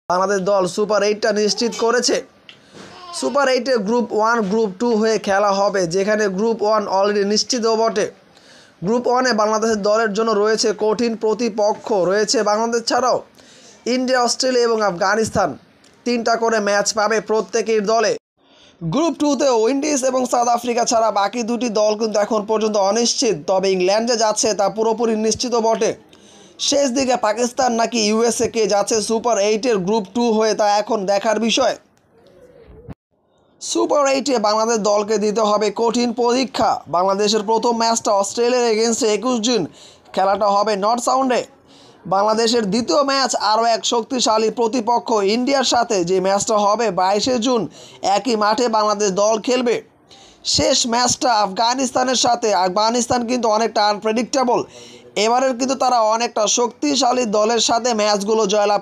বাংলাদেশ দল সুপার 8টা নিশ্চিত করেছে। সুপার 8-এ গ্রুপ 1 গ্রুপ 2 হয়ে খেলা হবে, যেখানে গ্রুপ 1 অলরেডি নিশ্চিতও বটে। গ্রুপ 1-এ বাংলাদেশের দলের জন্য রয়েছে কঠিন প্রতিপক্ষ, রয়েছে বাংলাদেশ ছাড়াও ইন্ডিয়া, অস্ট্রেলিয়া এবং আফগানিস্তান। 3টা করে ম্যাচ পাবে প্রত্যেকের দলে। গ্রুপ 2-তে উইন্ডিজ এবং সাউথ আফ্রিকা ছাড়া বাকি দুটি দল কিন্তু এখন পর্যন্ত অনিশ্চিত, তবে ইংল্যান্ড যে যাচ্ছে তা পুরোপুরি নিশ্চিত বটে। শেষ দিকে পাকিস্তান নাকি ইউএসএ কে যাচ্ছে সুপার 8-এর গ্রুপ 2 হয়ে, তা এখন দেখার বিষয়। সুপার 8-এ বাংলাদেশ দলকে দিতে হবে কঠিন পরীক্ষা। বাংলাদেশের প্রথম ম্যাচটা অস্ট্রেলিয়ার এগেনস্টে 21 জুন, খেলাটা হবে নর্থ সাউন্ডে। বাংলাদেশের দ্বিতীয় ম্যাচ আরও এক শক্তিশালী প্রতিপক্ষ ইন্ডিয়ার সাথে, যে ম্যাচটা হবে 22 জুন, একই মাঠে বাংলাদেশ দল খেলবে। শেষ ম্যাচটা আফগানিস্তানের সাথে। আফগানিস্তান কিন্তু অনেকটা আনপ্রেডিক্টেবল, এবারের কিন্তু তারা অনেকটা শক্তিশালী দলের সাথে ম্যাচগুলো জয়লাভ